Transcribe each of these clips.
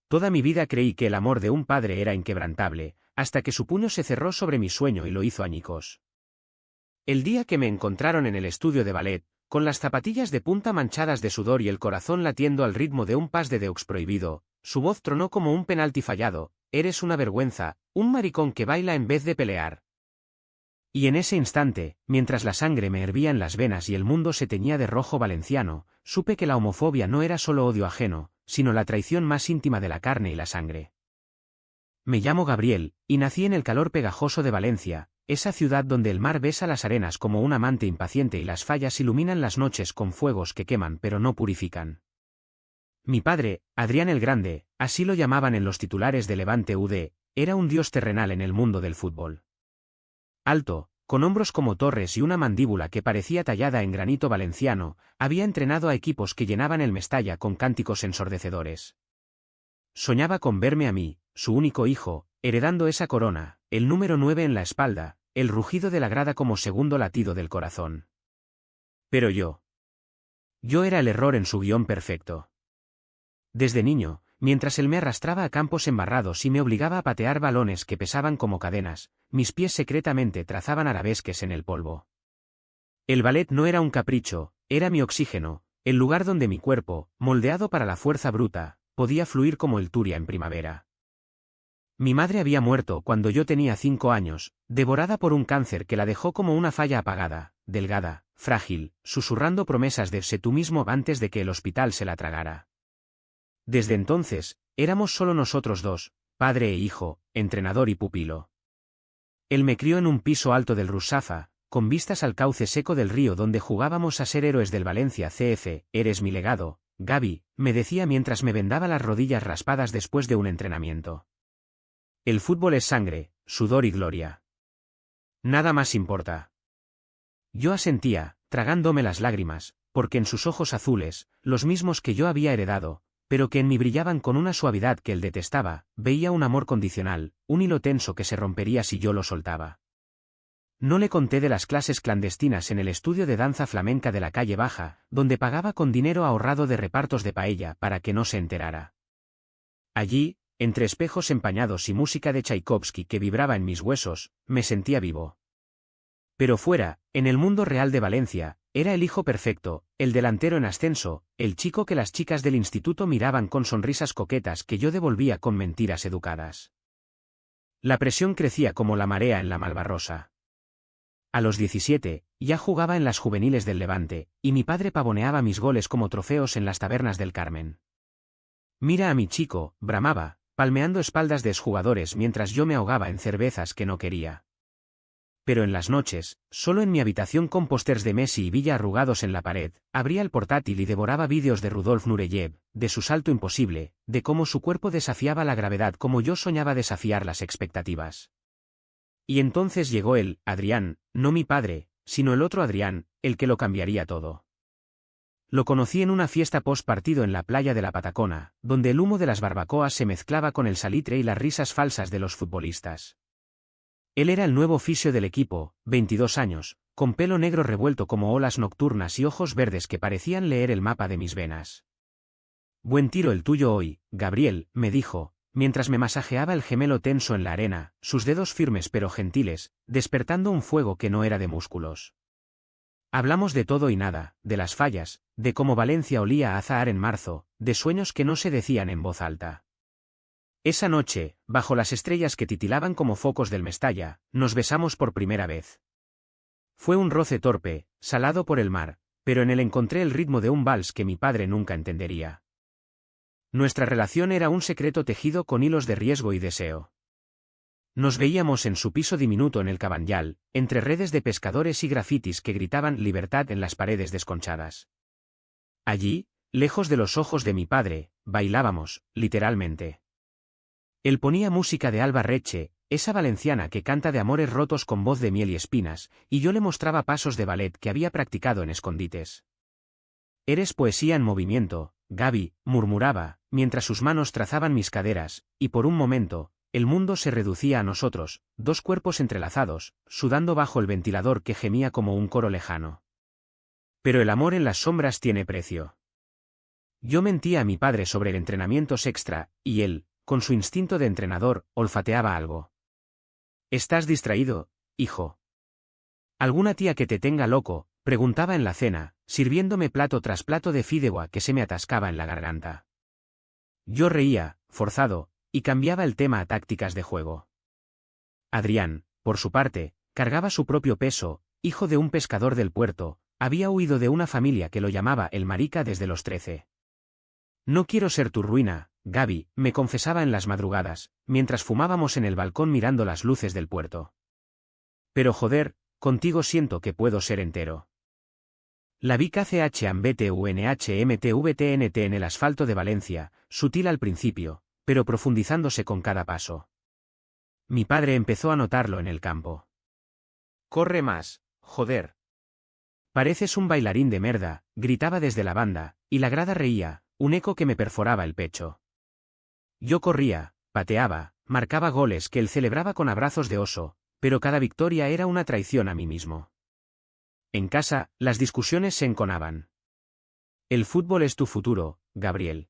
Toda mi vida creí que el amor de un padre era inquebrantable, hasta que su puño se cerró sobre mi sueño y lo hizo añicos. El día que me encontraron en el estudio de ballet, con las zapatillas de punta manchadas de sudor y el corazón latiendo al ritmo de un pas de deux prohibido, su voz tronó como un penalti fallado: eres una vergüenza, un maricón que baila en vez de pelear. Y en ese instante, mientras la sangre me hervía en las venas y el mundo se teñía de rojo valenciano, supe que la homofobia no era solo odio ajeno, sino la traición más íntima de la carne y la sangre. Me llamo Gabriel, y nací en el calor pegajoso de Valencia, esa ciudad donde el mar besa las arenas como un amante impaciente y las fallas iluminan las noches con fuegos que queman pero no purifican. Mi padre, Adrián el Grande, así lo llamaban en los titulares de Levante UD, era un dios terrenal en el mundo del fútbol. Alto, con hombros como torres y una mandíbula que parecía tallada en granito valenciano, había entrenado a equipos que llenaban el Mestalla con cánticos ensordecedores. Soñaba con verme a mí, su único hijo, heredando esa corona, el número 9 en la espalda, el rugido de la grada como segundo latido del corazón. Pero yo era el error en su guión perfecto. Desde niño, mientras él me arrastraba a campos embarrados y me obligaba a patear balones que pesaban como cadenas, mis pies secretamente trazaban arabesques en el polvo. El ballet no era un capricho, era mi oxígeno, el lugar donde mi cuerpo, moldeado para la fuerza bruta, podía fluir como el Turia en primavera. Mi madre había muerto cuando yo tenía 5 años, devorada por un cáncer que la dejó como una falla apagada, delgada, frágil, susurrando promesas de sé tú mismo antes de que el hospital se la tragara. Desde entonces, éramos solo nosotros dos, padre e hijo, entrenador y pupilo. Él me crió en un piso alto del Rusafa, con vistas al cauce seco del río donde jugábamos a ser héroes del Valencia CF. Eres mi legado, Gaby, me decía mientras me vendaba las rodillas raspadas después de un entrenamiento. El fútbol es sangre, sudor y gloria. Nada más importa. Yo asentía, tragándome las lágrimas, porque en sus ojos azules, los mismos que yo había heredado, pero que en mí brillaban con una suavidad que él detestaba, veía un amor condicional, un hilo tenso que se rompería si yo lo soltaba. No le conté de las clases clandestinas en el estudio de danza flamenca de la calle Baja, donde pagaba con dinero ahorrado de repartos de paella para que no se enterara. Allí, entre espejos empañados y música de Tchaikovsky que vibraba en mis huesos, me sentía vivo. Pero fuera, en el mundo real de Valencia, era el hijo perfecto, el delantero en ascenso, el chico que las chicas del instituto miraban con sonrisas coquetas que yo devolvía con mentiras educadas. La presión crecía como la marea en la Malvarrosa. A los 17, ya jugaba en las juveniles del Levante, y mi padre pavoneaba mis goles como trofeos en las tabernas del Carmen. Mira a mi chico, bramaba, palmeando espaldas de exjugadores mientras yo me ahogaba en cervezas que no quería. Pero en las noches, solo en mi habitación con pósters de Messi y Villa arrugados en la pared, abría el portátil y devoraba vídeos de Rudolf Nureyev, de su salto imposible, de cómo su cuerpo desafiaba la gravedad como yo soñaba desafiar las expectativas. Y entonces llegó él, Adrián, no mi padre, sino el otro Adrián, el que lo cambiaría todo. Lo conocí en una fiesta post-partido en la playa de la Patacona, donde el humo de las barbacoas se mezclaba con el salitre y las risas falsas de los futbolistas. Él era el nuevo fisio del equipo, 22 años, con pelo negro revuelto como olas nocturnas y ojos verdes que parecían leer el mapa de mis venas. Buen tiro el tuyo hoy, Gabriel, me dijo, mientras me masajeaba el gemelo tenso en la arena, sus dedos firmes pero gentiles, despertando un fuego que no era de músculos. Hablamos de todo y nada, de las fallas, de cómo Valencia olía a azahar en marzo, de sueños que no se decían en voz alta. Esa noche, bajo las estrellas que titilaban como focos del Mestalla, nos besamos por primera vez. Fue un roce torpe, salado por el mar, pero en él encontré el ritmo de un vals que mi padre nunca entendería. Nuestra relación era un secreto tejido con hilos de riesgo y deseo. Nos veíamos en su piso diminuto en el Cabanyal, entre redes de pescadores y grafitis que gritaban libertad en las paredes desconchadas. Allí, lejos de los ojos de mi padre, bailábamos, literalmente. Él ponía música de Alba Reche, esa valenciana que canta de amores rotos con voz de miel y espinas, y yo le mostraba pasos de ballet que había practicado en escondites. Eres poesía en movimiento, Gaby, murmuraba, mientras sus manos trazaban mis caderas, y por un momento, el mundo se reducía a nosotros, dos cuerpos entrelazados, sudando bajo el ventilador que gemía como un coro lejano. Pero el amor en las sombras tiene precio. Yo mentía a mi padre sobre el entrenamiento extra, y él, con su instinto de entrenador, olfateaba algo. ¿Estás distraído, hijo? ¿Alguna tía que te tenga loco? Preguntaba en la cena, sirviéndome plato tras plato de fideuá que se me atascaba en la garganta. Yo reía, forzado, y cambiaba el tema a tácticas de juego. Adrián, por su parte, cargaba su propio peso, hijo de un pescador del puerto, había huido de una familia que lo llamaba el marica desde los 13. No quiero ser tu ruina, Gaby, me confesaba en las madrugadas, mientras fumábamos en el balcón mirando las luces del puerto. Pero joder, contigo siento que puedo ser entero. La vi KCHAMBTUNHMTVTNT en el asfalto de Valencia, sutil al principio, pero profundizándose con cada paso. Mi padre empezó a notarlo en el campo. Corre más, joder. Pareces un bailarín de merda, gritaba desde la banda, y la grada reía, un eco que me perforaba el pecho. Yo corría, pateaba, marcaba goles que él celebraba con abrazos de oso, pero cada victoria era una traición a mí mismo. En casa, las discusiones se enconaban. El fútbol es tu futuro, Gabriel.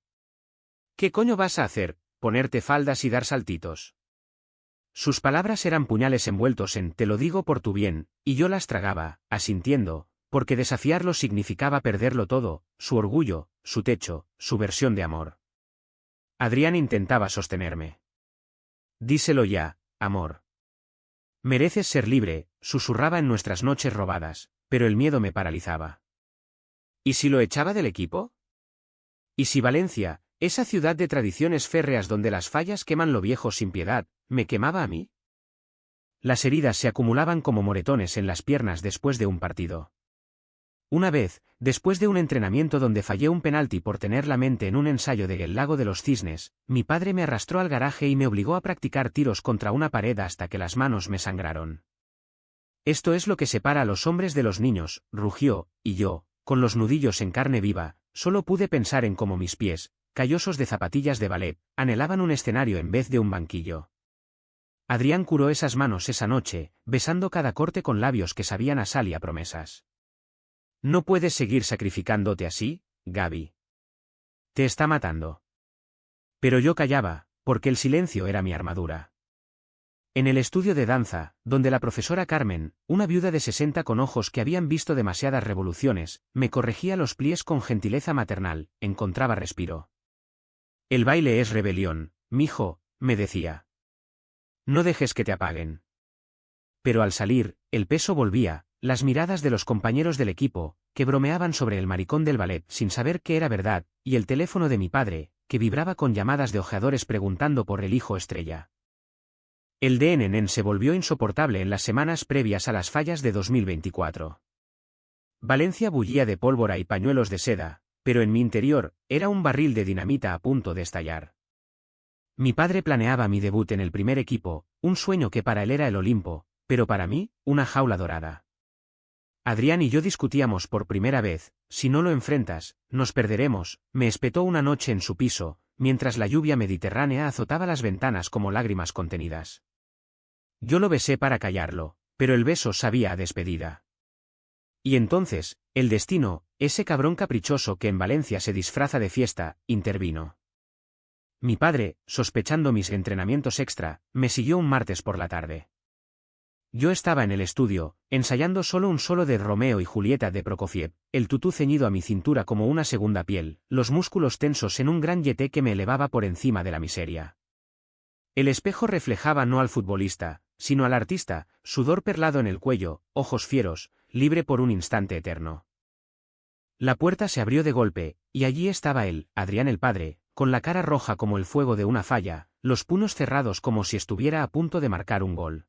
¿Qué coño vas a hacer? ¿Ponerte faldas y dar saltitos? Sus palabras eran puñales envueltos en «te lo digo por tu bien», y yo las tragaba, asintiendo, porque desafiarlo significaba perderlo todo, su orgullo, su techo, su versión de amor. Adrián intentaba sostenerme. Díselo ya, amor. Mereces ser libre, susurraba en nuestras noches robadas, pero el miedo me paralizaba. ¿Y si lo echaba del equipo? ¿Y si Valencia, esa ciudad de tradiciones férreas donde las fallas queman lo viejo sin piedad, me quemaba a mí? Las heridas se acumulaban como moretones en las piernas después de un partido. Una vez, después de un entrenamiento donde fallé un penalti por tener la mente en un ensayo de El Lago de los Cisnes, mi padre me arrastró al garaje y me obligó a practicar tiros contra una pared hasta que las manos me sangraron. Esto es lo que separa a los hombres de los niños, rugió, y yo, con los nudillos en carne viva, solo pude pensar en cómo mis pies, callosos de zapatillas de ballet, anhelaban un escenario en vez de un banquillo. Adrián curó esas manos esa noche, besando cada corte con labios que sabían a sal y a promesas. No puedes seguir sacrificándote así, Gaby. Te está matando. Pero yo callaba, porque el silencio era mi armadura. En el estudio de danza, donde la profesora Carmen, una viuda de 60 con ojos que habían visto demasiadas revoluciones, me corregía los pliés con gentileza maternal, encontraba respiro. El baile es rebelión, mijo, me decía. No dejes que te apaguen. Pero al salir, el peso volvía, las miradas de los compañeros del equipo, que bromeaban sobre el maricón del ballet sin saber que era verdad, y el teléfono de mi padre, que vibraba con llamadas de ojeadores preguntando por el hijo estrella. El DNN se volvió insoportable en las semanas previas a las fallas de 2024. Valencia bullía de pólvora y pañuelos de seda, pero en mi interior, era un barril de dinamita a punto de estallar. Mi padre planeaba mi debut en el primer equipo, un sueño que para él era el Olimpo, pero para mí, una jaula dorada. Adrián y yo discutíamos por primera vez, si no lo enfrentas, nos perderemos, me espetó una noche en su piso, mientras la lluvia mediterránea azotaba las ventanas como lágrimas contenidas. Yo lo besé para callarlo, pero el beso sabía a despedida. Y entonces, el destino, ese cabrón caprichoso que en Valencia se disfraza de fiesta, intervino. Mi padre, sospechando mis entrenamientos extra, me siguió un martes por la tarde. Yo estaba en el estudio, ensayando solo un solo de Romeo y Julieta de Prokofiev, el tutú ceñido a mi cintura como una segunda piel, los músculos tensos en un gran yeté que me elevaba por encima de la miseria. El espejo reflejaba no al futbolista, sino al artista, sudor perlado en el cuello, ojos fieros, libre por un instante eterno. La puerta se abrió de golpe, y allí estaba él, Adrián el padre, con la cara roja como el fuego de una falla, los puños cerrados como si estuviera a punto de marcar un gol.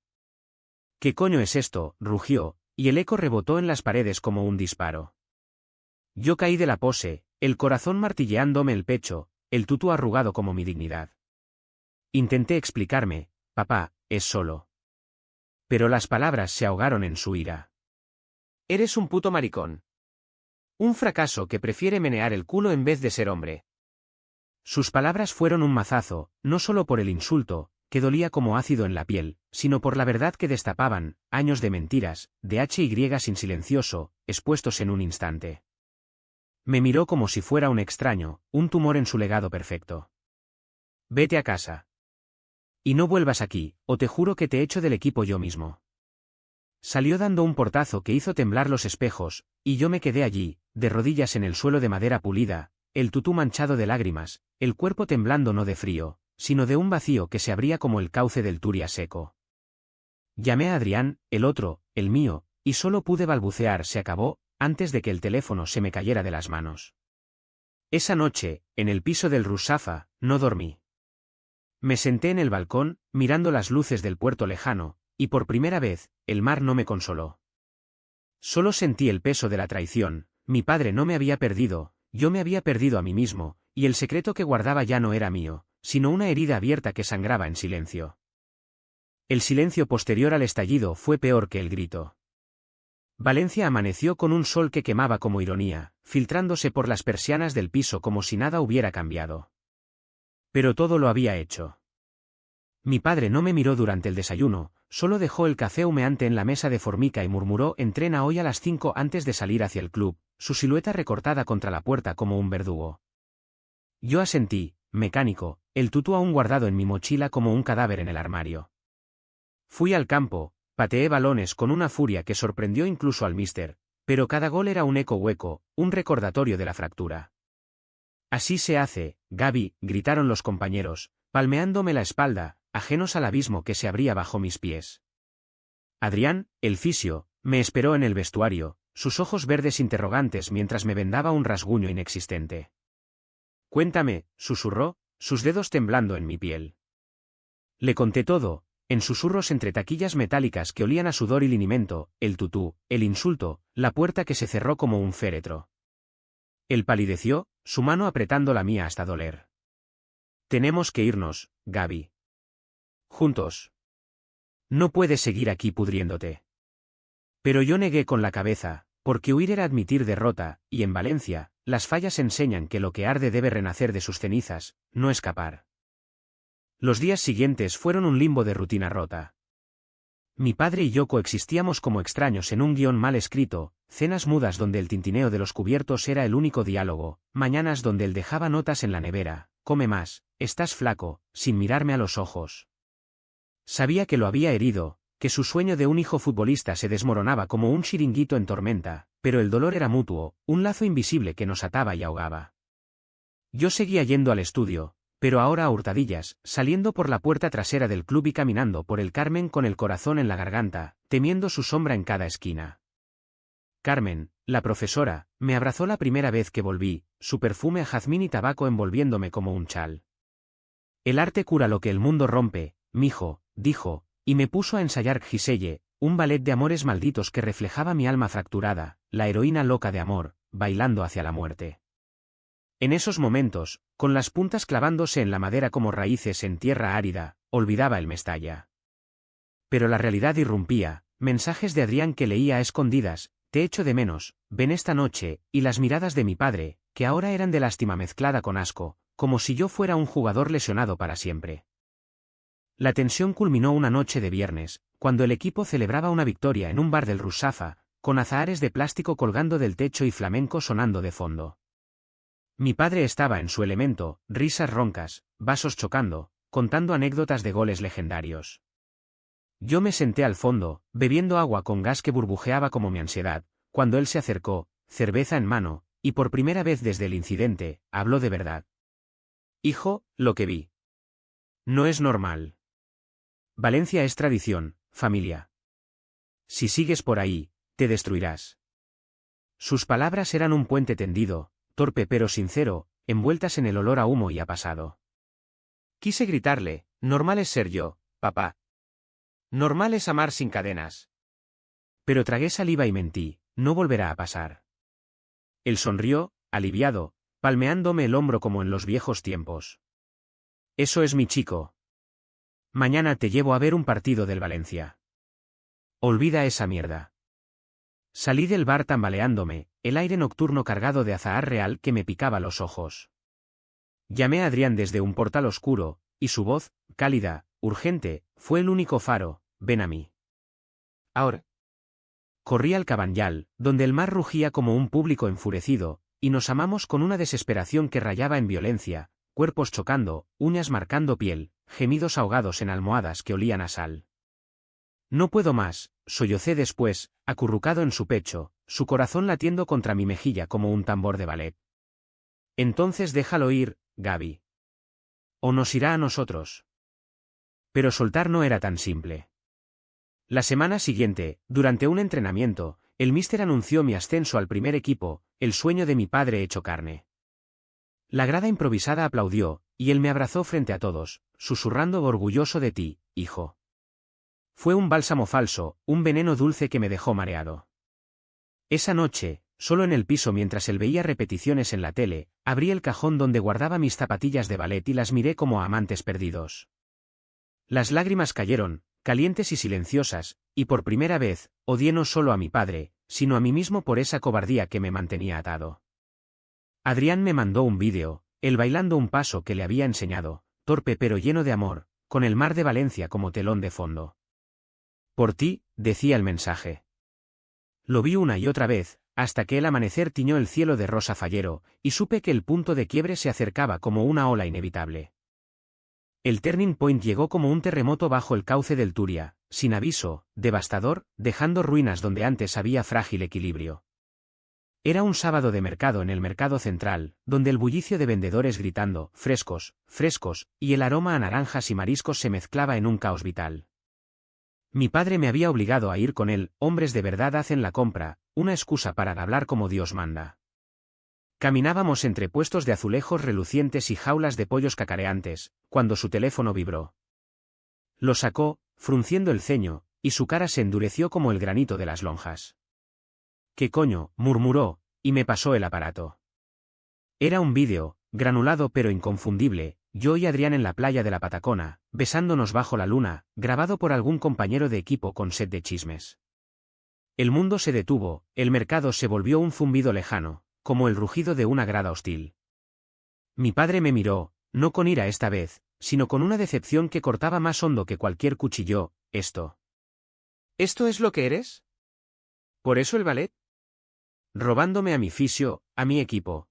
¿Qué coño es esto?, rugió, y el eco rebotó en las paredes como un disparo. Yo caí de la pose, el corazón martilleándome el pecho, el tutú arrugado como mi dignidad. Intenté explicarme, papá, es solo. Pero las palabras se ahogaron en su ira. Eres un puto maricón. Un fracaso que prefiere menear el culo en vez de ser hombre. Sus palabras fueron un mazazo, no solo por el insulto, que dolía como ácido en la piel, sino por la verdad que destapaban, años de mentiras, de HY sin silencioso, expuestos en un instante. Me miró como si fuera un extraño, un tumor en su legado perfecto. Vete a casa. Y no vuelvas aquí, o te juro que te echo del equipo yo mismo. Salió dando un portazo que hizo temblar los espejos, y yo me quedé allí, de rodillas en el suelo de madera pulida, el tutú manchado de lágrimas, el cuerpo temblando no de frío, sino de un vacío que se abría como el cauce del Turia seco. Llamé a Adrián, el otro, el mío, y solo pude balbucear se acabó, antes de que el teléfono se me cayera de las manos. Esa noche, en el piso del Rusafa, no dormí. Me senté en el balcón, mirando las luces del puerto lejano, y por primera vez, el mar no me consoló. Solo sentí el peso de la traición, mi padre no me había perdido, yo me había perdido a mí mismo, y el secreto que guardaba ya no era mío, sino una herida abierta que sangraba en silencio. El silencio posterior al estallido fue peor que el grito. Valencia amaneció con un sol que quemaba como ironía, filtrándose por las persianas del piso como si nada hubiera cambiado. Pero todo lo había hecho. Mi padre no me miró durante el desayuno, solo dejó el café humeante en la mesa de formica y murmuró: entrena hoy a las 5 antes de salir hacia el club, su silueta recortada contra la puerta como un verdugo. Yo asentí, mecánico, el tutú aún guardado en mi mochila como un cadáver en el armario. Fui al campo, pateé balones con una furia que sorprendió incluso al míster, pero cada gol era un eco hueco, un recordatorio de la fractura. Así se hace, Gaby, gritaron los compañeros, palmeándome la espalda, ajenos al abismo que se abría bajo mis pies. Adrián, el fisio, me esperó en el vestuario, sus ojos verdes interrogantes mientras me vendaba un rasguño inexistente. Cuéntame, susurró, sus dedos temblando en mi piel. Le conté todo, en susurros entre taquillas metálicas que olían a sudor y linimento, el tutú, el insulto, la puerta que se cerró como un féretro. Él palideció, su mano apretando la mía hasta doler. Tenemos que irnos, Gaby. Juntos. No puedes seguir aquí pudriéndote. Pero yo negué con la cabeza, porque huir era admitir derrota, y en Valencia, las fallas enseñan que lo que arde debe renacer de sus cenizas, no escapar. Los días siguientes fueron un limbo de rutina rota. Mi padre y yo coexistíamos como extraños en un guión mal escrito, cenas mudas donde el tintineo de los cubiertos era el único diálogo, mañanas donde él dejaba notas en la nevera: come más, estás flaco, sin mirarme a los ojos. Sabía que lo había herido, que su sueño de un hijo futbolista se desmoronaba como un chiringuito en tormenta, pero el dolor era mutuo, un lazo invisible que nos ataba y ahogaba. Yo seguía yendo al estudio, pero ahora a hurtadillas, saliendo por la puerta trasera del club y caminando por el Carmen con el corazón en la garganta, temiendo su sombra en cada esquina. Carmen, la profesora, me abrazó la primera vez que volví, su perfume a jazmín y tabaco envolviéndome como un chal. El arte cura lo que el mundo rompe, mijo, dijo, y me puso a ensayar Giselle, un ballet de amores malditos que reflejaba mi alma fracturada, la heroína loca de amor, bailando hacia la muerte. En esos momentos, con las puntas clavándose en la madera como raíces en tierra árida, olvidaba el Mestalla. Pero la realidad irrumpía, mensajes de Adrián que leía a escondidas: te echo de menos, ven esta noche, y las miradas de mi padre, que ahora eran de lástima mezclada con asco, como si yo fuera un jugador lesionado para siempre. La tensión culminó una noche de viernes, cuando el equipo celebraba una victoria en un bar del Rusafa, con azahares de plástico colgando del techo y flamenco sonando de fondo. Mi padre estaba en su elemento, risas roncas, vasos chocando, contando anécdotas de goles legendarios. Yo me senté al fondo, bebiendo agua con gas que burbujeaba como mi ansiedad, cuando él se acercó, cerveza en mano, y por primera vez desde el incidente, habló de verdad. Hijo, lo que vi. No es normal. Valencia es tradición, familia. Si sigues por ahí, te destruirás. Sus palabras eran un puente tendido, torpe pero sincero, envueltas en el olor a humo y a pasado. Quise gritarle: normal es ser yo, papá. Normal es amar sin cadenas. Pero tragué saliva y mentí: no volverá a pasar. Él sonrió, aliviado, palmeándome el hombro como en los viejos tiempos. Eso es mi chico. Mañana te llevo a ver un partido del Valencia. Olvida esa mierda. Salí del bar tambaleándome, el aire nocturno cargado de azahar real que me picaba los ojos. Llamé a Adrián desde un portal oscuro, y su voz, cálida, urgente, fue el único faro: ven a mí. Ahora. Corrí al Cabanyal, donde el mar rugía como un público enfurecido, y nos amamos con una desesperación que rayaba en violencia, cuerpos chocando, uñas marcando piel, gemidos ahogados en almohadas que olían a sal. No puedo más, sollocé después, acurrucado en su pecho, su corazón latiendo contra mi mejilla como un tambor de ballet. Entonces déjalo ir, Gaby. O nos irá a nosotros. Pero soltar no era tan simple. La semana siguiente, durante un entrenamiento, el míster anunció mi ascenso al primer equipo, el sueño de mi padre hecho carne. La grada improvisada aplaudió, y él me abrazó frente a todos, susurrando orgulloso de ti, hijo. Fue un bálsamo falso, un veneno dulce que me dejó mareado. Esa noche, solo en el piso mientras él veía repeticiones en la tele, abrí el cajón donde guardaba mis zapatillas de ballet y las miré como a amantes perdidos. Las lágrimas cayeron, calientes y silenciosas, y por primera vez, odié no solo a mi padre, sino a mí mismo por esa cobardía que me mantenía atado. Adrián me mandó un vídeo, él bailando un paso que le había enseñado, torpe pero lleno de amor, con el mar de Valencia como telón de fondo. Por ti, decía el mensaje. Lo vi una y otra vez, hasta que el amanecer tiñó el cielo de rosa fallero, y supe que el punto de quiebre se acercaba como una ola inevitable. El turning point llegó como un terremoto bajo el cauce del Turia, sin aviso, devastador, dejando ruinas donde antes había frágil equilibrio. Era un sábado de mercado en el mercado central, donde el bullicio de vendedores gritando, frescos, frescos, y el aroma a naranjas y mariscos se mezclaba en un caos vital. Mi padre me había obligado a ir con él, hombres de verdad hacen la compra, una excusa para hablar como Dios manda. Caminábamos entre puestos de azulejos relucientes y jaulas de pollos cacareantes, cuando su teléfono vibró. Lo sacó, frunciendo el ceño, y su cara se endureció como el granito de las lonjas. «¿Qué coño?», murmuró, y me pasó el aparato. Era un vídeo, granulado pero inconfundible, yo y Adrián en la playa de la Patacona, besándonos bajo la luna, grabado por algún compañero de equipo con sed de chismes. El mundo se detuvo, el mercado se volvió un zumbido lejano, como el rugido de una grada hostil. Mi padre me miró, no con ira esta vez, sino con una decepción que cortaba más hondo que cualquier cuchillo. ¿Esto es lo que eres? ¿Por eso el ballet? Robándome a mi fisio, a mi equipo.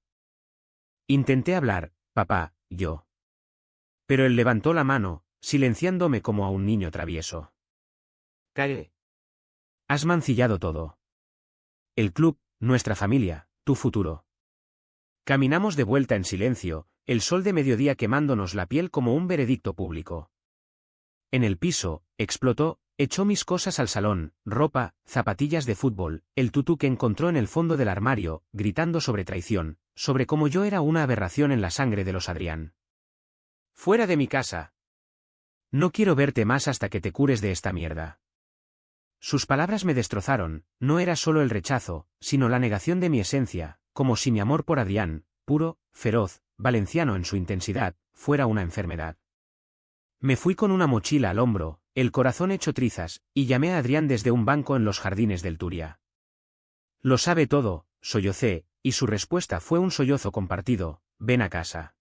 Intenté hablar, papá, yo. Pero él levantó la mano, silenciándome como a un niño travieso. Calle. Has mancillado todo. El club, nuestra familia, tu futuro. Caminamos de vuelta en silencio, el sol de mediodía quemándonos la piel como un veredicto público. En el piso, explotó, echó mis cosas al salón, ropa, zapatillas de fútbol, el tutú que encontró en el fondo del armario, gritando sobre traición, sobre cómo yo era una aberración en la sangre de los Adrián. ¡Fuera de mi casa! No quiero verte más hasta que te cures de esta mierda. Sus palabras me destrozaron, no era solo el rechazo, sino la negación de mi esencia, como si mi amor por Adrián, puro, feroz, valenciano en su intensidad, fuera una enfermedad. Me fui con una mochila al hombro, el corazón hecho trizas, y llamé a Adrián desde un banco en los jardines del Turia. Lo sabe todo, sollocé, y su respuesta fue un sollozo compartido, ven a casa.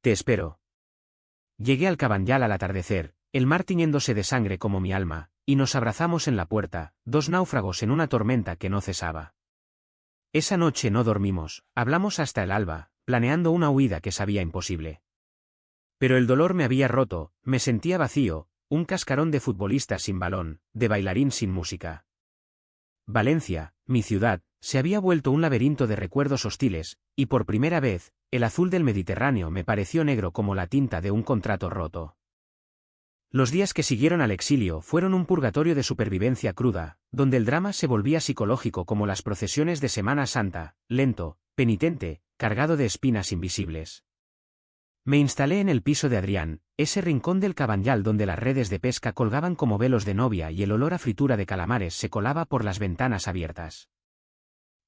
Te espero. Llegué al Cabanyal al atardecer, el mar tiñéndose de sangre como mi alma, y nos abrazamos en la puerta, dos náufragos en una tormenta que no cesaba. Esa noche no dormimos, hablamos hasta el alba, planeando una huida que sabía imposible. Pero el dolor me había roto, me sentía vacío, un cascarón de futbolista sin balón, de bailarín sin música. Valencia, mi ciudad, se había vuelto un laberinto de recuerdos hostiles, y por primera vez, el azul del Mediterráneo me pareció negro como la tinta de un contrato roto. Los días que siguieron al exilio fueron un purgatorio de supervivencia cruda, donde el drama se volvía psicológico como las procesiones de Semana Santa, lento, penitente, cargado de espinas invisibles. Me instalé en el piso de Adrián, ese rincón del Cabanyal donde las redes de pesca colgaban como velos de novia y el olor a fritura de calamares se colaba por las ventanas abiertas.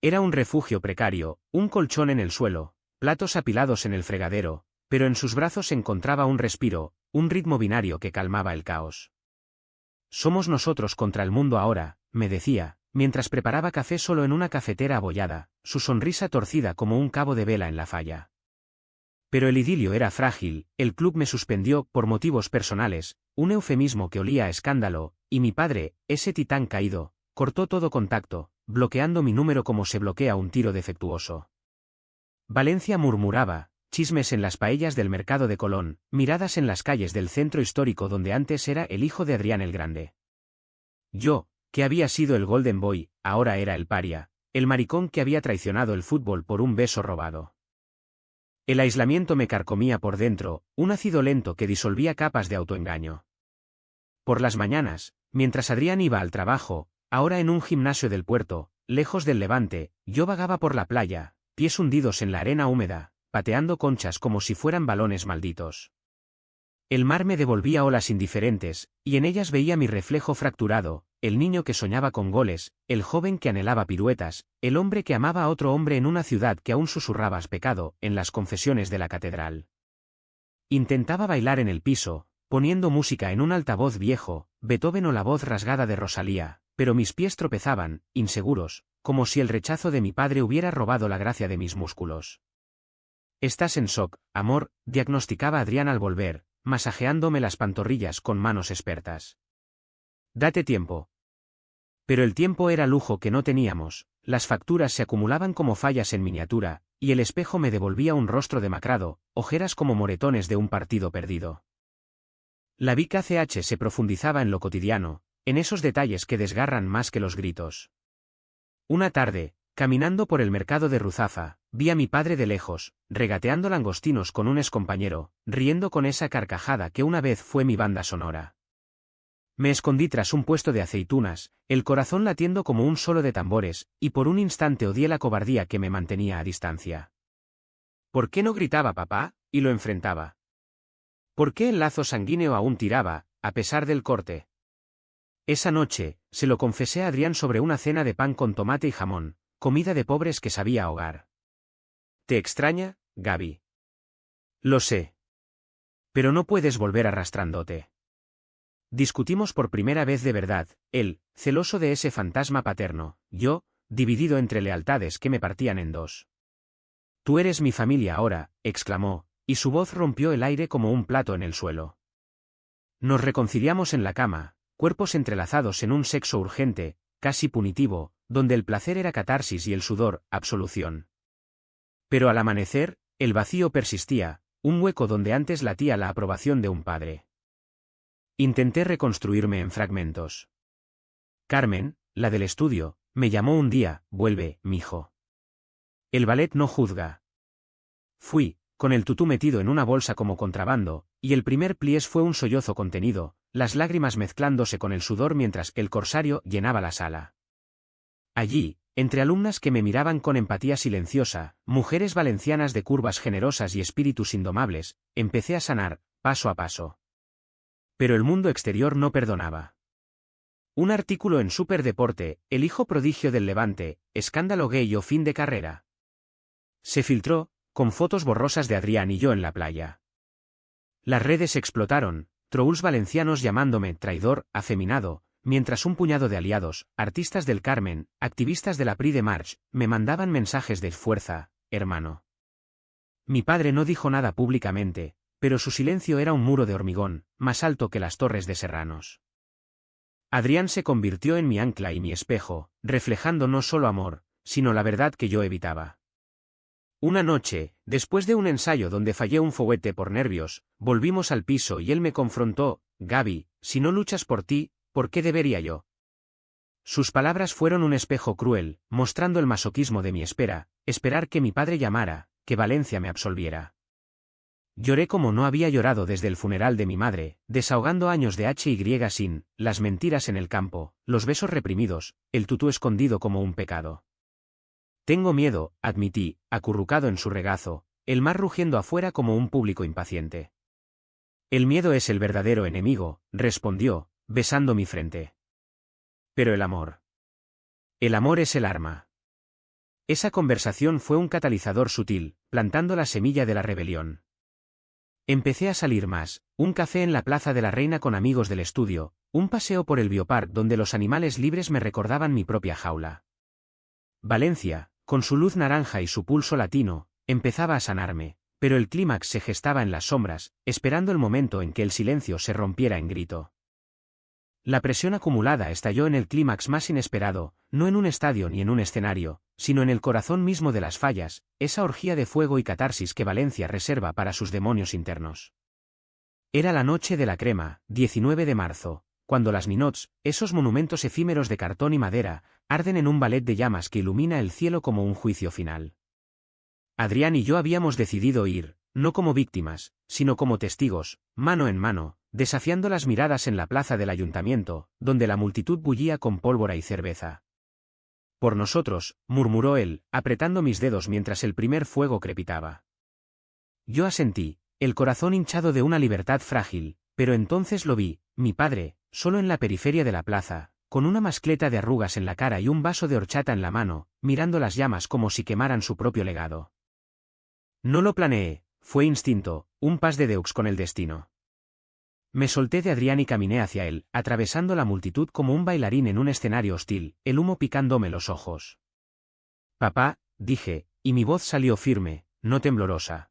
Era un refugio precario, un colchón en el suelo, platos apilados en el fregadero, pero en sus brazos encontraba un respiro, un ritmo binario que calmaba el caos. Somos nosotros contra el mundo ahora, me decía, mientras preparaba café solo en una cafetera abollada, su sonrisa torcida como un cabo de vela en la falla. Pero el idilio era frágil, el club me suspendió por motivos personales, un eufemismo que olía a escándalo, y mi padre, ese titán caído, cortó todo contacto, bloqueando mi número como se bloquea un tiro defectuoso. Valencia murmuraba, chismes en las paellas del mercado de Colón, miradas en las calles del centro histórico donde antes era el hijo de Adrián el Grande. Yo, que había sido el Golden Boy, ahora era el paria, el maricón que había traicionado el fútbol por un beso robado. El aislamiento me carcomía por dentro, un ácido lento que disolvía capas de autoengaño. Por las mañanas, mientras Adrián iba al trabajo, ahora en un gimnasio del puerto, lejos del Levante, yo vagaba por la playa, pies hundidos en la arena húmeda, pateando conchas como si fueran balones malditos. El mar me devolvía olas indiferentes, y en ellas veía mi reflejo fracturado, el niño que soñaba con goles, el joven que anhelaba piruetas, el hombre que amaba a otro hombre en una ciudad que aún susurrabas pecado, en las confesiones de la catedral. Intentaba bailar en el piso, poniendo música en un altavoz viejo, Beethoven o la voz rasgada de Rosalía, pero mis pies tropezaban, inseguros, como si el rechazo de mi padre hubiera robado la gracia de mis músculos. «Estás en shock, amor», diagnosticaba Adrián al volver, masajeándome las pantorrillas con manos expertas. «Date tiempo». Pero el tiempo era lujo que no teníamos, las facturas se acumulaban como fallas en miniatura, y el espejo me devolvía un rostro demacrado, ojeras como moretones de un partido perdido. La Vic ACH se profundizaba en lo cotidiano, en esos detalles que desgarran más que los gritos. Una tarde, caminando por el mercado de Ruzafa, vi a mi padre de lejos, regateando langostinos con un excompañero, riendo con esa carcajada que una vez fue mi banda sonora. Me escondí tras un puesto de aceitunas, el corazón latiendo como un solo de tambores, y por un instante odié la cobardía que me mantenía a distancia. ¿Por qué no gritaba papá, y lo enfrentaba? ¿Por qué el lazo sanguíneo aún tiraba, a pesar del corte? Esa noche, se lo confesé a Adrián sobre una cena de pan con tomate y jamón, comida de pobres que sabía ahogar. ¿Te extraña, Gaby? Lo sé. Pero no puedes volver arrastrándote. Discutimos por primera vez de verdad, él, celoso de ese fantasma paterno, yo, dividido entre lealtades que me partían en dos. «Tú eres mi familia ahora», exclamó, y su voz rompió el aire como un plato en el suelo. Nos reconciliamos en la cama, cuerpos entrelazados en un sexo urgente, casi punitivo, donde el placer era catarsis y el sudor, absolución. Pero al amanecer, el vacío persistía, un hueco donde antes latía la aprobación de un padre. Intenté reconstruirme en fragmentos. Carmen, la del estudio, me llamó un día, «Vuelve, mijo. El ballet no juzga». Fui, con el tutú metido en una bolsa como contrabando, y el primer pliés fue un sollozo contenido, las lágrimas mezclándose con el sudor mientras el corsario llenaba la sala. Allí, entre alumnas que me miraban con empatía silenciosa, mujeres valencianas de curvas generosas y espíritus indomables, empecé a sanar, paso a paso. Pero el mundo exterior no perdonaba. Un artículo en Superdeporte, el hijo prodigio del Levante, escándalo gay o fin de carrera. Se filtró, con fotos borrosas de Adrián y yo en la playa. Las redes explotaron, trolls valencianos llamándome traidor, afeminado, mientras un puñado de aliados, artistas del Carmen, activistas de la Prix de March, me mandaban mensajes de fuerza, hermano. Mi padre no dijo nada públicamente, pero su silencio era un muro de hormigón, más alto que las torres de Serranos. Adrián se convirtió en mi ancla y mi espejo, reflejando no solo amor, sino la verdad que yo evitaba. Una noche, después de un ensayo donde fallé un foguete por nervios, volvimos al piso y él me confrontó, «Gaby, si no luchas por ti, ¿por qué debería yo?». Sus palabras fueron un espejo cruel, mostrando el masoquismo de mi espera, esperar que mi padre llamara, que Valencia me absolviera. Lloré como no había llorado desde el funeral de mi madre, desahogando años de HY sin, las mentiras en el campo, los besos reprimidos, el tutú escondido como un pecado. «Tengo miedo», admití, acurrucado en su regazo, el mar rugiendo afuera como un público impaciente. «El miedo es el verdadero enemigo», respondió, besando mi frente. «Pero el amor. El amor es el arma». Esa conversación fue un catalizador sutil, plantando la semilla de la rebelión. Empecé a salir más, un café en la Plaza de la Reina con amigos del estudio, un paseo por el biopark donde los animales libres me recordaban mi propia jaula. Valencia, con su luz naranja y su pulso latino, empezaba a sanarme, pero el clímax se gestaba en las sombras, esperando el momento en que el silencio se rompiera en grito. La presión acumulada estalló en el clímax más inesperado, no en un estadio ni en un escenario, sino en el corazón mismo de las fallas, esa orgía de fuego y catarsis que Valencia reserva para sus demonios internos. Era la noche de la crema, 19 de marzo, cuando las ninots, esos monumentos efímeros de cartón y madera, arden en un ballet de llamas que ilumina el cielo como un juicio final. Adrián y yo habíamos decidido ir, no como víctimas, sino como testigos, mano en mano, desafiando las miradas en la plaza del ayuntamiento, donde la multitud bullía con pólvora y cerveza. Por nosotros, murmuró él, apretando mis dedos mientras el primer fuego crepitaba. Yo asentí, el corazón hinchado de una libertad frágil, pero entonces lo vi, mi padre, solo en la periferia de la plaza, con una mascleta de arrugas en la cara y un vaso de horchata en la mano, mirando las llamas como si quemaran su propio legado. No lo planeé, fue instinto, un pas de deux con el destino. Me solté de Adrián y caminé hacia él, atravesando la multitud como un bailarín en un escenario hostil, el humo picándome los ojos. Papá, dije, y mi voz salió firme, no temblorosa.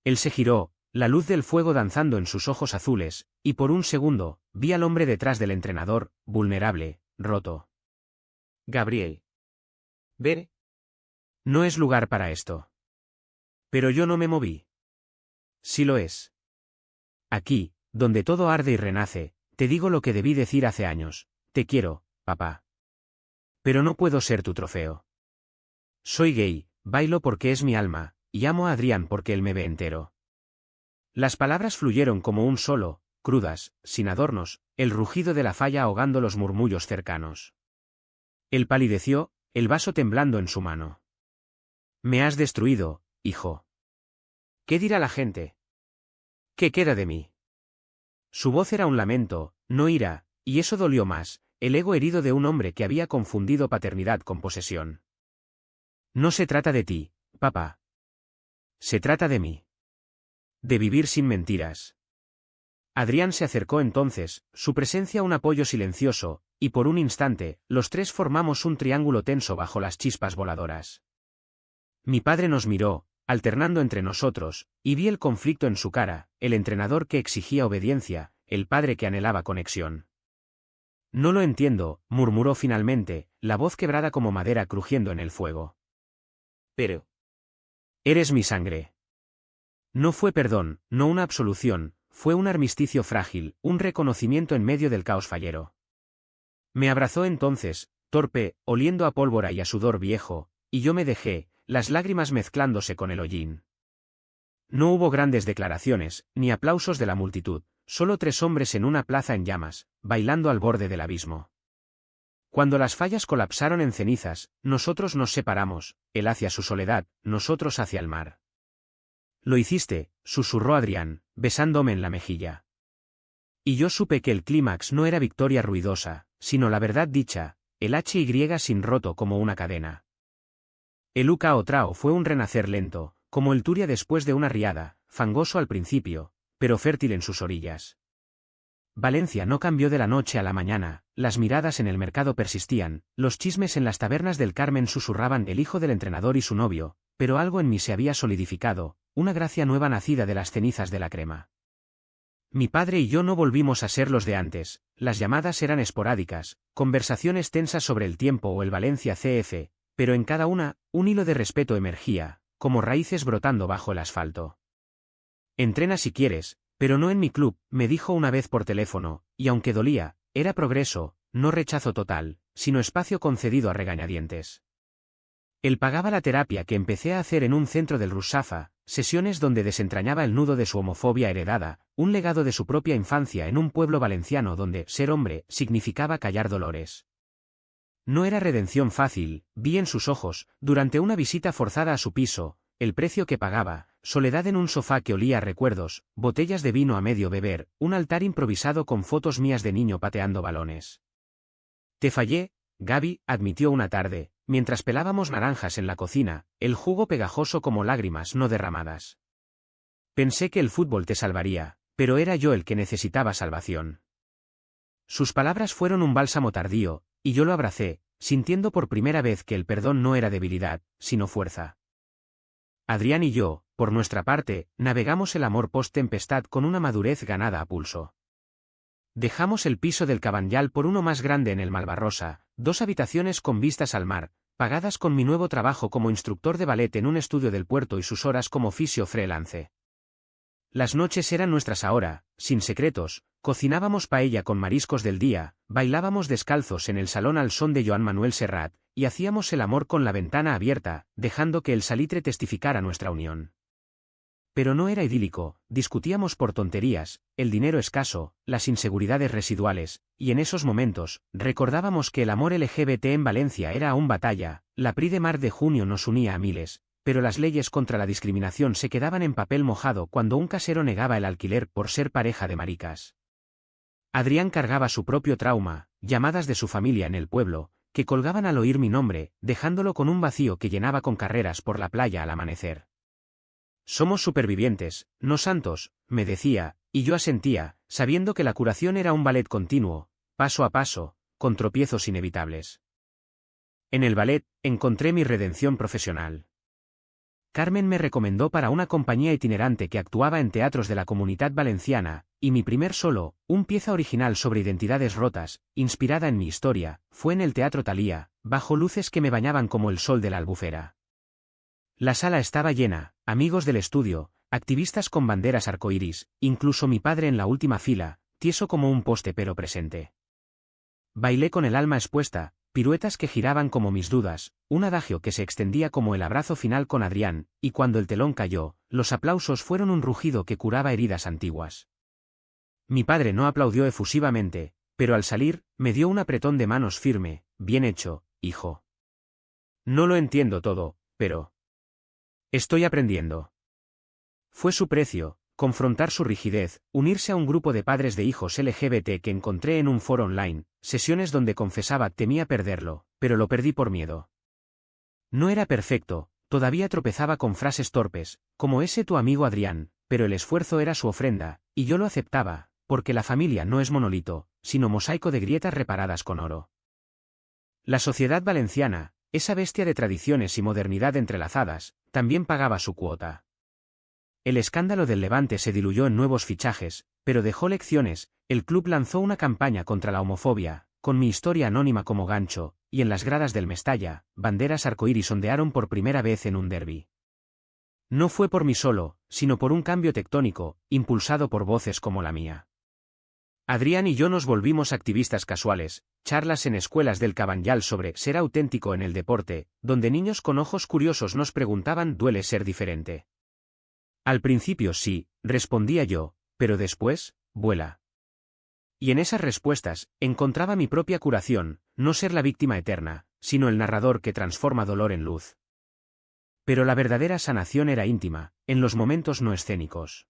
Él se giró, la luz del fuego danzando en sus ojos azules, y por un segundo, vi al hombre detrás del entrenador, vulnerable, roto. Gabriel. Ver. No es lugar para esto. Pero yo no me moví. Sí lo es. Aquí, donde todo arde y renace, te digo lo que debí decir hace años, te quiero, papá. Pero no puedo ser tu trofeo. Soy gay, bailo porque es mi alma, y amo a Adrián porque él me ve entero. Las palabras fluyeron como un solo, crudas, sin adornos, el rugido de la falla ahogando los murmullos cercanos. Él palideció, el vaso temblando en su mano. Me has destruido, hijo. ¿Qué dirá la gente? ¿Qué queda de mí? Su voz era un lamento, no ira, y eso dolió más, el ego herido de un hombre que había confundido paternidad con posesión. No se trata de ti, papá. Se trata de mí. De vivir sin mentiras. Adrián se acercó entonces, su presencia un apoyo silencioso, y por un instante, los tres formamos un triángulo tenso bajo las chispas voladoras. Mi padre nos miró, alternando entre nosotros, y vi el conflicto en su cara, el entrenador que exigía obediencia, el padre que anhelaba conexión. No lo entiendo, murmuró finalmente, la voz quebrada como madera crujiendo en el fuego. Pero. Eres mi sangre. No fue perdón, no una absolución, fue un armisticio frágil, un reconocimiento en medio del caos fallero. Me abrazó entonces, torpe, oliendo a pólvora y a sudor viejo, y yo me dejé, las lágrimas mezclándose con el hollín. No hubo grandes declaraciones, ni aplausos de la multitud, solo tres hombres en una plaza en llamas, bailando al borde del abismo. Cuando las fallas colapsaron en cenizas, nosotros nos separamos, él hacia su soledad, nosotros hacia el mar. Lo hiciste, susurró Adrián, besándome en la mejilla. Y yo supe que el clímax no era victoria ruidosa, sino la verdad dicha, el HY sin roto como una cadena. El Uka Otrao fue un renacer lento, como el Turia después de una riada, fangoso al principio, pero fértil en sus orillas. Valencia no cambió de la noche a la mañana, las miradas en el mercado persistían, los chismes en las tabernas del Carmen susurraban el hijo del entrenador y su novio, pero algo en mí se había solidificado, una gracia nueva nacida de las cenizas de la crema. Mi padre y yo no volvimos a ser los de antes, las llamadas eran esporádicas, conversaciones tensas sobre el tiempo o el Valencia CF, pero en cada una, un hilo de respeto emergía, como raíces brotando bajo el asfalto. Entrena si quieres, pero no en mi club, me dijo una vez por teléfono, y aunque dolía, era progreso, no rechazo total, sino espacio concedido a regañadientes. Él pagaba la terapia que empecé a hacer en un centro del Rusafa, sesiones donde desentrañaba el nudo de su homofobia heredada, un legado de su propia infancia en un pueblo valenciano donde ser hombre significaba callar dolores. No era redención fácil, vi en sus ojos, durante una visita forzada a su piso, el precio que pagaba, soledad en un sofá que olía a recuerdos, botellas de vino a medio beber, un altar improvisado con fotos mías de niño pateando balones. Te fallé, Gaby, admitió una tarde, mientras pelábamos naranjas en la cocina, el jugo pegajoso como lágrimas no derramadas. Pensé que el fútbol te salvaría, pero era yo el que necesitaba salvación. Sus palabras fueron un bálsamo tardío, y yo lo abracé, sintiendo por primera vez que el perdón no era debilidad, sino fuerza. Adrián y yo, por nuestra parte, navegamos el amor post-tempestad con una madurez ganada a pulso. Dejamos el piso del Cabanyal por uno más grande en el Malvarrosa, 2 habitaciones con vistas al mar, pagadas con mi nuevo trabajo como instructor de ballet en un estudio del puerto y sus horas como fisio freelance. Las noches eran nuestras ahora, sin secretos, cocinábamos paella con mariscos del día, bailábamos descalzos en el salón al son de Joan Manuel Serrat, y hacíamos el amor con la ventana abierta, dejando que el salitre testificara nuestra unión. Pero no era idílico, discutíamos por tonterías, el dinero escaso, las inseguridades residuales, y en esos momentos, recordábamos que el amor LGBT en Valencia era aún batalla, la Prix de Mar de junio nos unía a miles, pero las leyes contra la discriminación se quedaban en papel mojado cuando un casero negaba el alquiler por ser pareja de maricas. Adrián cargaba su propio trauma, llamadas de su familia en el pueblo, que colgaban al oír mi nombre, dejándolo con un vacío que llenaba con carreras por la playa al amanecer. Somos supervivientes, no santos, me decía, y yo asentía, sabiendo que la curación era un ballet continuo, paso a paso, con tropiezos inevitables. En el ballet, encontré mi redención profesional. Carmen me recomendó para una compañía itinerante que actuaba en teatros de la Comunitat Valenciana, y mi primer solo, un pieza original sobre identidades rotas, inspirada en mi historia, fue en el Teatro Thalía, bajo luces que me bañaban como el sol de la Albufera. La sala estaba llena, amigos del estudio, activistas con banderas arcoíris, incluso mi padre en la última fila, tieso como un poste pero presente. Bailé con el alma expuesta, piruetas que giraban como mis dudas, un adagio que se extendía como el abrazo final con Adrián, y cuando el telón cayó, los aplausos fueron un rugido que curaba heridas antiguas. Mi padre no aplaudió efusivamente, pero al salir, me dio un apretón de manos firme, bien hecho, hijo. No lo entiendo todo, pero estoy aprendiendo. Fue su precio, confrontar su rigidez, unirse a un grupo de padres de hijos LGBT que encontré en un foro online, sesiones donde confesaba temía perderlo, pero lo perdí por miedo. No era perfecto, todavía tropezaba con frases torpes, como ese tu amigo Adrián, pero el esfuerzo era su ofrenda, y yo lo aceptaba, porque la familia no es monolito, sino mosaico de grietas reparadas con oro. La sociedad valenciana, esa bestia de tradiciones y modernidad entrelazadas, también pagaba su cuota. El escándalo del Levante se diluyó en nuevos fichajes, pero dejó lecciones. El club lanzó una campaña contra la homofobia, con mi historia anónima como gancho, y en las gradas del Mestalla, banderas arcoíris ondearon por primera vez en un derbi. No fue por mí solo, sino por un cambio tectónico, impulsado por voces como la mía. Adrián y yo nos volvimos activistas casuales, charlas en escuelas del Cabanyal sobre ser auténtico en el deporte, donde niños con ojos curiosos nos preguntaban ¿duele ser diferente? Al principio sí, respondía yo, pero después, vuela. Y en esas respuestas, encontraba mi propia curación, no ser la víctima eterna, sino el narrador que transforma dolor en luz. Pero la verdadera sanación era íntima, en los momentos no escénicos.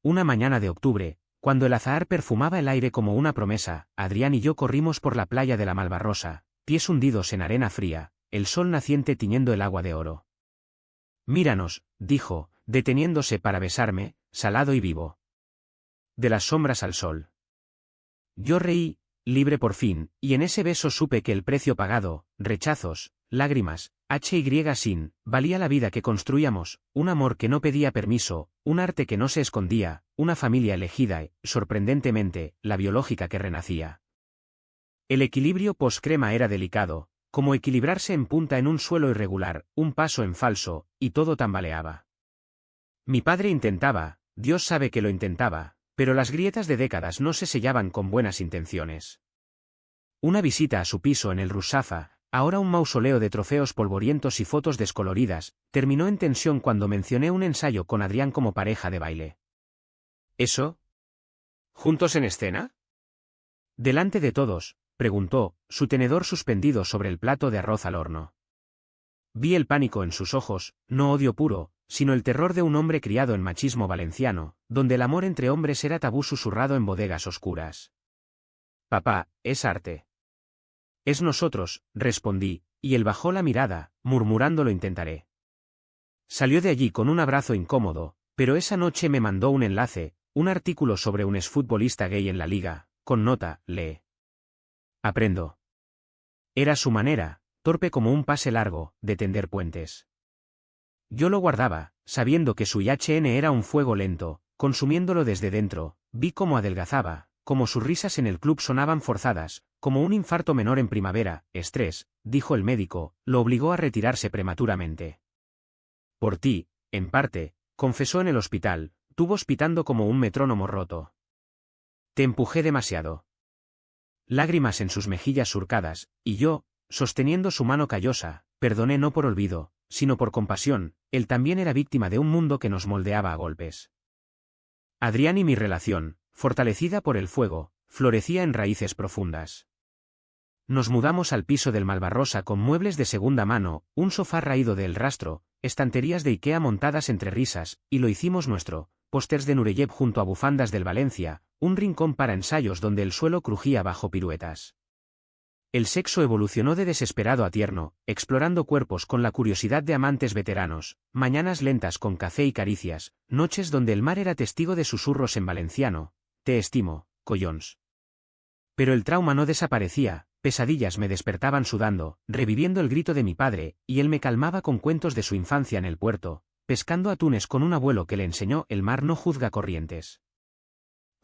Una mañana de octubre, cuando el azahar perfumaba el aire como una promesa, Adrián y yo corrimos por la playa de la Malvarrosa, pies hundidos en arena fría, el sol naciente tiñendo el agua de oro. Míranos, dijo, deteniéndose para besarme, salado y vivo. De las sombras al sol. Yo reí, libre por fin, y en ese beso supe que el precio pagado, rechazos, lágrimas, sin, valía la vida que construíamos, un amor que no pedía permiso, un arte que no se escondía, una familia elegida y, sorprendentemente, la biológica que renacía. El equilibrio post-crema era delicado, como equilibrarse en punta en un suelo irregular, un paso en falso, y todo tambaleaba. Mi padre intentaba, Dios sabe que lo intentaba, pero las grietas de décadas no se sellaban con buenas intenciones. Una visita a su piso en el Rusafa, ahora un mausoleo de trofeos polvorientos y fotos descoloridas, terminó en tensión cuando mencioné un ensayo con Adrián como pareja de baile. ¿Eso? ¿Juntos en escena? Delante de todos, preguntó, su tenedor suspendido sobre el plato de arroz al horno. Vi el pánico en sus ojos, no odio puro, sino el terror de un hombre criado en machismo valenciano, donde el amor entre hombres era tabú susurrado en bodegas oscuras. Papá, es arte. Es nosotros, respondí, y él bajó la mirada, murmurando lo intentaré. Salió de allí con un abrazo incómodo, pero esa noche me mandó un enlace, un artículo sobre un exfutbolista gay en la liga, con nota, lee. Aprendo. Era su manera, torpe como un pase largo, de tender puentes. Yo lo guardaba, sabiendo que su IHN era un fuego lento, consumiéndolo desde dentro, vi cómo adelgazaba, como sus risas en el club sonaban forzadas, como un infarto menor en primavera. Estrés, dijo el médico, lo obligó a retirarse prematuramente. Por ti, en parte, confesó en el hospital, tubos pitando como un metrónomo roto. Te empujé demasiado. Lágrimas en sus mejillas surcadas, y yo, sosteniendo su mano callosa, perdoné no por olvido, sino por compasión. Él también era víctima de un mundo que nos moldeaba a golpes. Adrián y mi relación, fortalecida por el fuego, florecía en raíces profundas. Nos mudamos al piso del Malvarrosa con muebles de segunda mano, un sofá raído del rastro, estanterías de Ikea montadas entre risas, y lo hicimos nuestro, pósters de Nureyev junto a bufandas del Valencia, un rincón para ensayos donde el suelo crujía bajo piruetas. El sexo evolucionó de desesperado a tierno, explorando cuerpos con la curiosidad de amantes veteranos, mañanas lentas con café y caricias, noches donde el mar era testigo de susurros en valenciano, te estimo, collons. Pero el trauma no desaparecía, pesadillas me despertaban sudando, reviviendo el grito de mi padre, y él me calmaba con cuentos de su infancia en el puerto, pescando atunes con un abuelo que le enseñó el mar no juzga corrientes.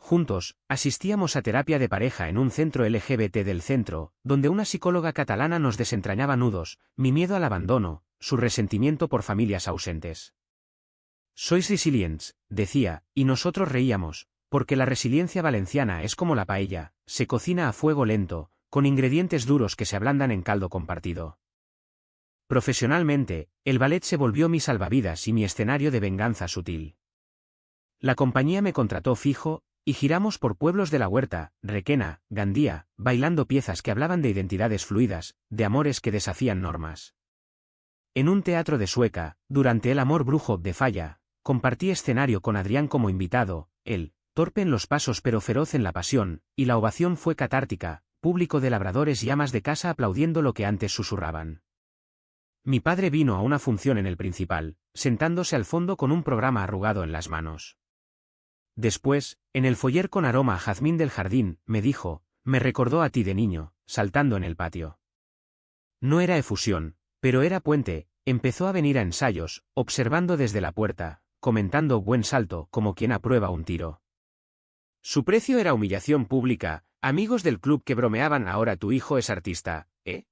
Juntos, asistíamos a terapia de pareja en un centro LGBT del centro, donde una psicóloga catalana nos desentrañaba nudos, mi miedo al abandono, su resentimiento por familias ausentes. Sois resilients, decía, y nosotros reíamos, porque la resiliencia valenciana es como la paella, se cocina a fuego lento, con ingredientes duros que se ablandan en caldo compartido. Profesionalmente, el ballet se volvió mi salvavidas y mi escenario de venganza sutil. La compañía me contrató fijo, y giramos por pueblos de la Huerta, Requena, Gandía, bailando piezas que hablaban de identidades fluidas, de amores que desafían normas. En un teatro de Sueca, durante el Amor Brujo de Falla, compartí escenario con Adrián como invitado, él, torpe en los pasos pero feroz en la pasión, y la ovación fue catártica, público de labradores y amas de casa aplaudiendo lo que antes susurraban. Mi padre vino a una función en el Principal, sentándose al fondo con un programa arrugado en las manos. Después, en el foyer con aroma a jazmín del jardín, me dijo, me recordó a ti de niño, saltando en el patio. No era efusión, pero era puente, empezó a venir a ensayos, observando desde la puerta, comentando buen salto como quien aprueba un tiro. Su precio era humillación pública, amigos del club que bromeaban ahora tu hijo es artista, ¿eh?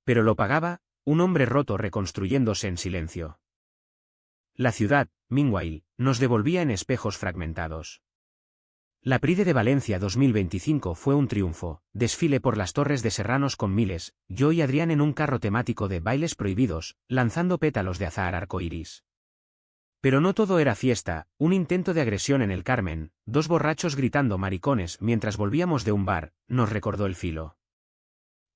Pero lo pagaba, un hombre roto reconstruyéndose en silencio. La ciudad, meanwhile, nos devolvía en espejos fragmentados. La Pride de Valencia 2025 fue un triunfo, desfile por las torres de Serranos con miles, yo y Adrián en un carro temático de bailes prohibidos, lanzando pétalos de azahar arcoíris. Pero no todo era fiesta, un intento de agresión en el Carmen, dos borrachos gritando maricones mientras volvíamos de un bar, nos recordó el filo.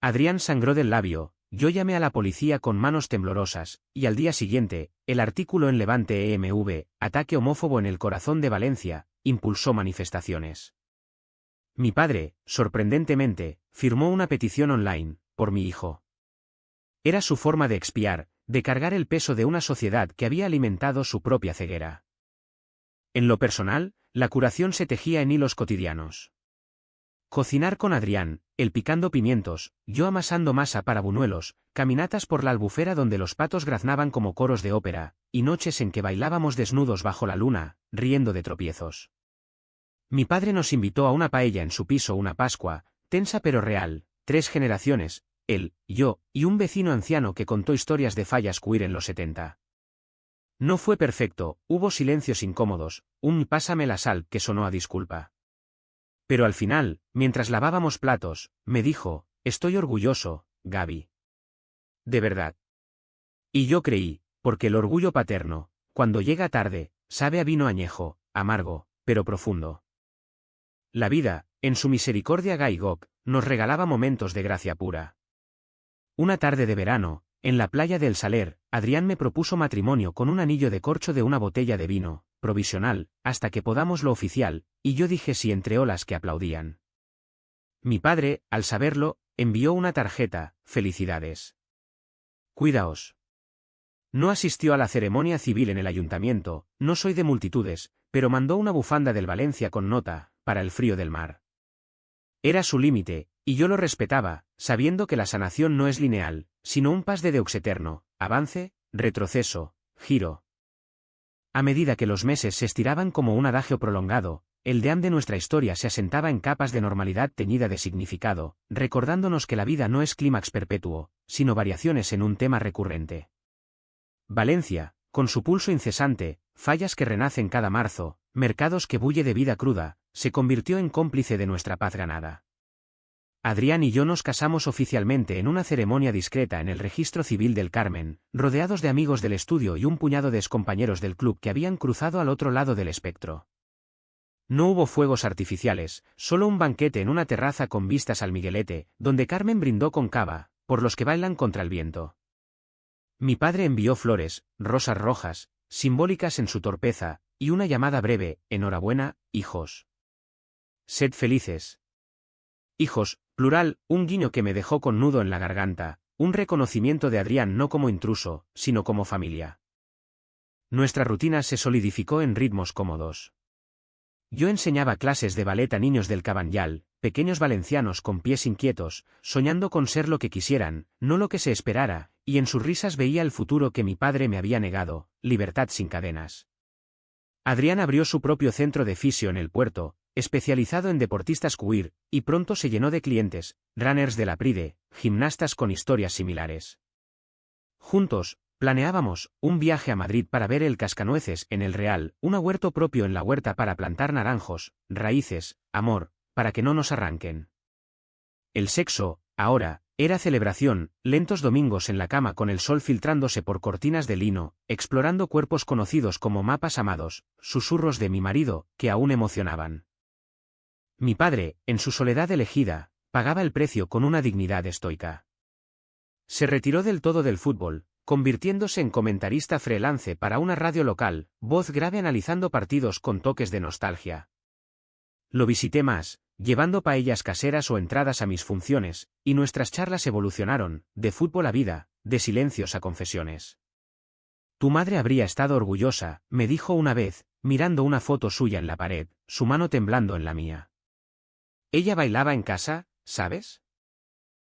Adrián sangró del labio, yo llamé a la policía con manos temblorosas, y al día siguiente, el artículo en Levante EMV, ataque homófobo en el corazón de Valencia, impulsó manifestaciones. Mi padre, sorprendentemente, firmó una petición online, por mi hijo. Era su forma de expiar, de cargar el peso de una sociedad que había alimentado su propia ceguera. En lo personal, la curación se tejía en hilos cotidianos. Cocinar con Adrián, él picando pimientos, yo amasando masa para buñuelos, caminatas por la albufera donde los patos graznaban como coros de ópera, y noches en que bailábamos desnudos bajo la luna, riendo de tropiezos. Mi padre nos invitó a una paella en su piso una Pascua, tensa pero real, 3 generaciones, él, yo, y un vecino anciano que contó historias de fallas queer en los 70. No fue perfecto, hubo silencios incómodos, un pásame la sal que sonó a disculpa. Pero al final, mientras lavábamos platos, me dijo, estoy orgulloso, Gaby. De verdad. Y yo creí, porque el orgullo paterno, cuando llega tarde, sabe a vino añejo, amargo, pero profundo. La vida, en su misericordia Guy Gok, nos regalaba momentos de gracia pura. Una tarde de verano, en la playa del Saler, Adrián me propuso matrimonio con un anillo de corcho de una botella de vino, provisional, hasta que podamos lo oficial, y yo dije sí entre olas que aplaudían. Mi padre, al saberlo, envió una tarjeta, felicidades. Cuidaos. No asistió a la ceremonia civil en el ayuntamiento, no soy de multitudes, pero mandó una bufanda del Valencia con nota, para el frío del mar. Era su límite, y yo lo respetaba, sabiendo que la sanación no es lineal, sino un pas de deux eterno, avance, retroceso, giro. A medida que los meses se estiraban como un adagio prolongado, el deam de nuestra historia se asentaba en capas de normalidad teñida de significado, recordándonos que la vida no es clímax perpetuo, sino variaciones en un tema recurrente. Valencia, con su pulso incesante, fallas que renacen cada marzo, mercados que bulle de vida cruda, se convirtió en cómplice de nuestra paz ganada. Adrián y yo nos casamos oficialmente en una ceremonia discreta en el registro civil del Carmen, rodeados de amigos del estudio y un puñado de excompañeros del club que habían cruzado al otro lado del espectro. No hubo fuegos artificiales, solo un banquete en una terraza con vistas al Miguelete, donde Carmen brindó con cava, por los que bailan contra el viento. Mi padre envió flores, rosas rojas, simbólicas en su torpeza, y una llamada breve: enhorabuena, hijos. Sed felices. Hijos, plural, un guiño que me dejó con nudo en la garganta, un reconocimiento de Adrián no como intruso, sino como familia. Nuestra rutina se solidificó en ritmos cómodos. Yo enseñaba clases de ballet a niños del Cabanyal, pequeños valencianos con pies inquietos, soñando con ser lo que quisieran, no lo que se esperara, y en sus risas veía el futuro que mi padre me había negado, libertad sin cadenas. Adrián abrió su propio centro de fisio en el puerto, especializado en deportistas queer, y pronto se llenó de clientes, runners de la Pride, gimnastas con historias similares. Juntos, planeábamos un viaje a Madrid para ver el cascanueces en el Real, un huerto propio en la huerta para plantar naranjos, raíces, amor, para que no nos arranquen. El sexo, ahora, era celebración, lentos domingos en la cama con el sol filtrándose por cortinas de lino, explorando cuerpos conocidos como mapas amados, susurros de mi marido, que aún emocionaban. Mi padre, en su soledad elegida, pagaba el precio con una dignidad estoica. Se retiró del todo del fútbol, convirtiéndose en comentarista freelance para una radio local, voz grave analizando partidos con toques de nostalgia. Lo visité más, llevando paellas caseras o entradas a mis funciones, y nuestras charlas evolucionaron, de fútbol a vida, de silencios a confesiones. Tu madre habría estado orgullosa, me dijo una vez, mirando una foto suya en la pared, su mano temblando en la mía. Ella bailaba en casa, ¿sabes?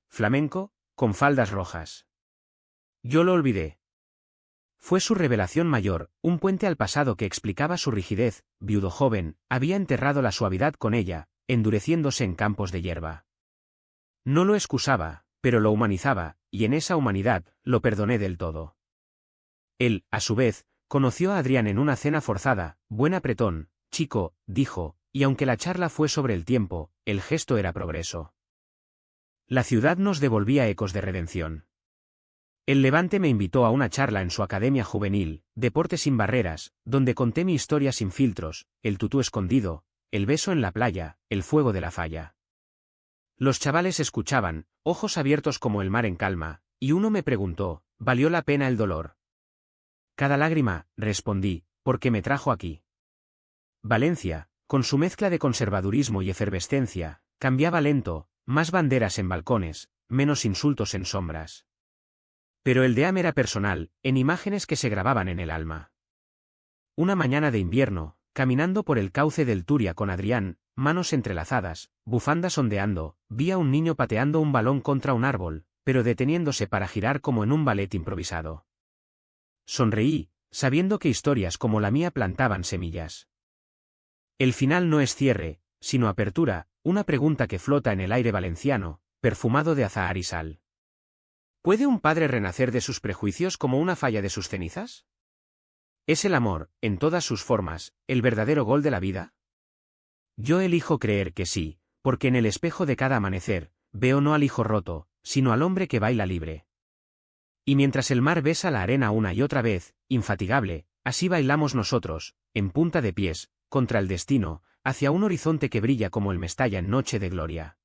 Flamenco, con faldas rojas. Yo lo olvidé. Fue su revelación mayor, un puente al pasado que explicaba su rigidez. Viudo joven, había enterrado la suavidad con ella, endureciéndose en campos de hierba. No lo excusaba, pero lo humanizaba, y en esa humanidad, lo perdoné del todo. Él, a su vez, conoció a Adrián en una cena forzada. Buen apretón, chico, dijo, y aunque la charla fue sobre el tiempo, el gesto era progreso. La ciudad nos devolvía ecos de redención. El Levante me invitó a una charla en su academia juvenil, Deporte sin barreras, donde conté mi historia sin filtros, el tutú escondido, el beso en la playa, el fuego de la falla. Los chavales escuchaban, ojos abiertos como el mar en calma, y uno me preguntó, ¿valió la pena el dolor? Cada lágrima, respondí, porque me trajo aquí. Valencia, con su mezcla de conservadurismo y efervescencia, cambiaba lento, más banderas en balcones, menos insultos en sombras. Pero el deam era personal, en imágenes que se grababan en el alma. Una mañana de invierno, caminando por el cauce del Turia con Adrián, manos entrelazadas, bufandas ondeando, vi a un niño pateando un balón contra un árbol, pero deteniéndose para girar como en un ballet improvisado. Sonreí, sabiendo que historias como la mía plantaban semillas. El final no es cierre, sino apertura, una pregunta que flota en el aire valenciano, perfumado de azahar y sal. ¿Puede un padre renacer de sus prejuicios como una falla de sus cenizas? ¿Es el amor, en todas sus formas, el verdadero gol de la vida? Yo elijo creer que sí, porque en el espejo de cada amanecer, veo no al hijo roto, sino al hombre que baila libre. Y mientras el mar besa la arena una y otra vez, infatigable, así bailamos nosotros, en punta de pies, contra el destino, hacia un horizonte que brilla como el Mestalla en noche de gloria.